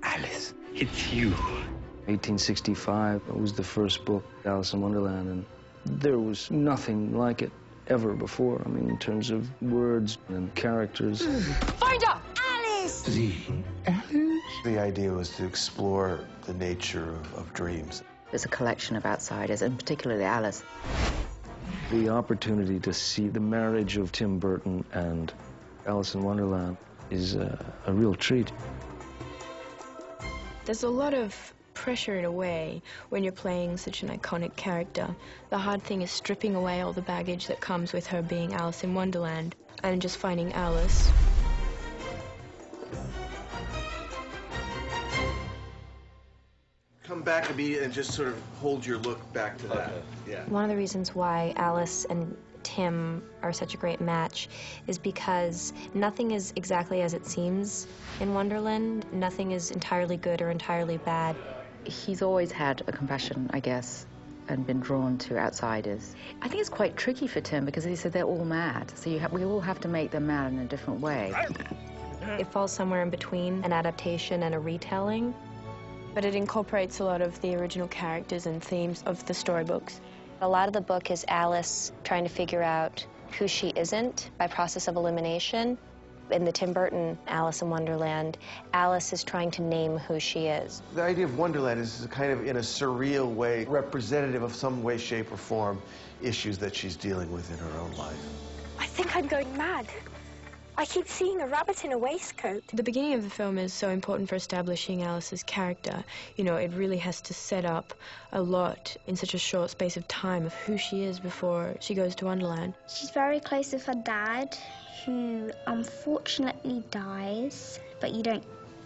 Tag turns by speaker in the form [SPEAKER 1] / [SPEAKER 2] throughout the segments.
[SPEAKER 1] Alice, it's you.
[SPEAKER 2] 1865 was the first book, Alice in Wonderland, and there was nothing like it ever before. I mean, in terms of words and characters.
[SPEAKER 3] Find her! Alice!
[SPEAKER 1] Alice?
[SPEAKER 4] The idea was to explore the nature of dreams.
[SPEAKER 5] There's a collection of outsiders, and particularly Alice.
[SPEAKER 2] The opportunity to see the marriage of Tim Burton and Alice in Wonderland is a real treat.
[SPEAKER 6] There's a lot of pressure in a way when you're playing such an iconic character. The hard thing is stripping away all the baggage that comes with her being Alice in Wonderland and just finding Alice.
[SPEAKER 4] Come back a bit and just sort of hold your look back to that. Yeah.
[SPEAKER 7] One of the reasons why Alice and Tim are such a great match is because nothing is exactly as it seems in Wonderland. Nothing is entirely good or entirely bad.
[SPEAKER 5] He's always had a compassion, I guess, and been drawn to outsiders. I think it's quite tricky for Tim because he said they're all mad, so we all have to make them mad in a different way.
[SPEAKER 7] It falls somewhere in between an adaptation and a retelling.
[SPEAKER 6] But it incorporates a lot of the original characters and themes of the storybooks.
[SPEAKER 7] A lot of the book is Alice trying to figure out who she isn't by process of elimination. In the Tim Burton Alice in Wonderland, Alice is trying to name who she is.
[SPEAKER 4] The idea of Wonderland is kind of, in a surreal way, representative of some way, shape, or form issues that she's dealing with in her own life.
[SPEAKER 3] I think I'm going mad. I keep seeing a rabbit in a waistcoat.
[SPEAKER 6] The beginning of the film is so important for establishing Alice's character. You know, it really has to set up a lot in such a short space of time of who she is before she goes to Wonderland.
[SPEAKER 8] She's very close with her dad, who unfortunately dies, but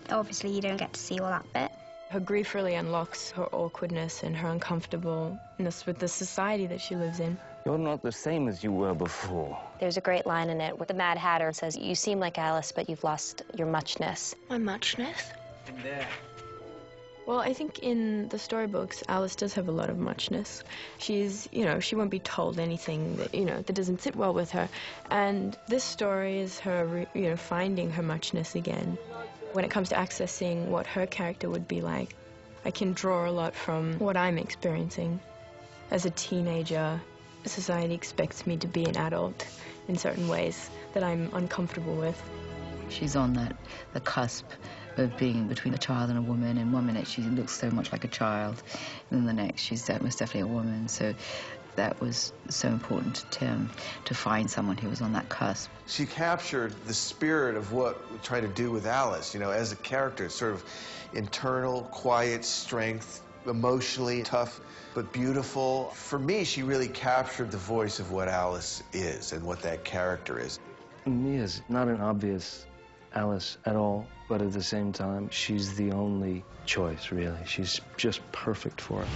[SPEAKER 8] obviously you don't get to see all that bit.
[SPEAKER 6] Her grief really unlocks her awkwardness and her uncomfortableness with the society that she lives in.
[SPEAKER 1] You're not the same as you were before.
[SPEAKER 7] There's a great line in it where the Mad Hatter says, "You seem like Alice, but you've lost your muchness."
[SPEAKER 3] My muchness?
[SPEAKER 6] Well, I think in the storybooks, Alice does have a lot of muchness. She's, she won't be told anything that, that doesn't sit well with her. And this story is her, finding her muchness again. When it comes to accessing what her character would be like, I can draw a lot from what I'm experiencing. As a teenager, society expects me to be an adult in certain ways that I'm uncomfortable with.
[SPEAKER 5] She's on the cusp of being between a child and a woman. In 1 minute, she looks so much like a child, and in the next, she's most definitely a woman. So that was so important to Tim, to find someone who was on that cusp.
[SPEAKER 4] She captured the spirit of what we try to do with Alice, as a character, sort of internal, quiet strength, emotionally tough, but beautiful. For me, she really captured the voice of what Alice is and what that character is.
[SPEAKER 2] Mia's not an obvious Alice at all, but at the same time, she's the only choice, really. She's just perfect for it.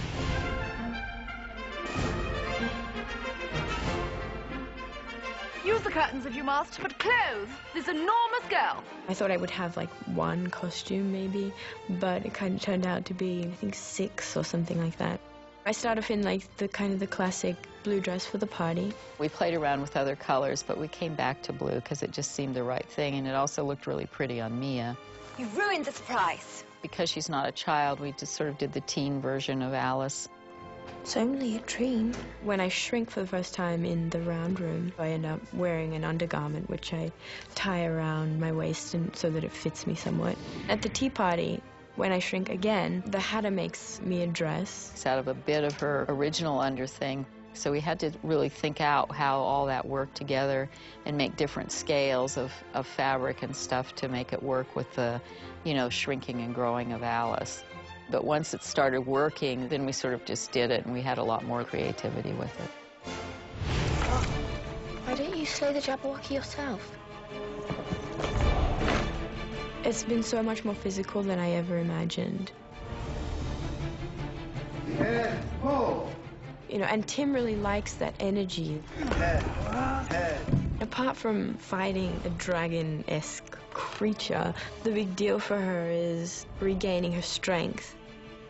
[SPEAKER 9] Use the curtains if you must, but clothe this enormous girl.
[SPEAKER 6] I thought I would have like one costume maybe, but it kind of turned out to be, I think, 6 or something like that. I started off in like the classic blue dress for the party.
[SPEAKER 5] We played around with other colors, but we came back to blue because it just seemed the right thing, and it also looked really pretty on Mia.
[SPEAKER 3] You ruined the surprise.
[SPEAKER 5] Because she's not a child, we just sort of did the teen version of Alice.
[SPEAKER 6] It's only a dream. When I shrink for the first time in the round room, I end up wearing an undergarment, which I tie around my waist so that it fits me somewhat. At the tea party, when I shrink again, the Hatter makes me a dress.
[SPEAKER 5] It's out of a bit of her original underthing. So we had to really think out how all that worked together and make different scales of fabric and stuff to make it work with the, shrinking and growing of Alice. But once it started working, then we sort of just did it, and we had a lot more creativity with it.
[SPEAKER 3] Why don't you slay the Jabberwocky yourself?
[SPEAKER 6] It's been so much more physical than I ever imagined.
[SPEAKER 4] Head, pull.
[SPEAKER 6] And Tim really likes that energy.
[SPEAKER 4] Head.
[SPEAKER 6] Apart from fighting a dragon-esque creature, the big deal for her is regaining her strength.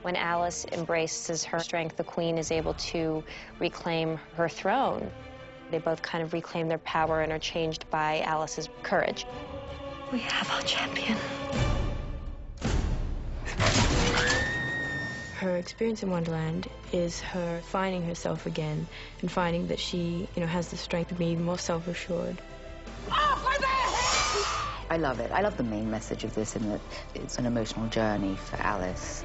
[SPEAKER 7] When Alice embraces her strength, the queen is able to reclaim her throne. They both kind of reclaim their power and are changed by Alice's courage.
[SPEAKER 3] We have our champion.
[SPEAKER 6] her experience in Wonderland is her finding herself again and finding that she, has the strength to be more self-assured.
[SPEAKER 10] I love it. I love the main message of this in that it's an emotional journey for Alice.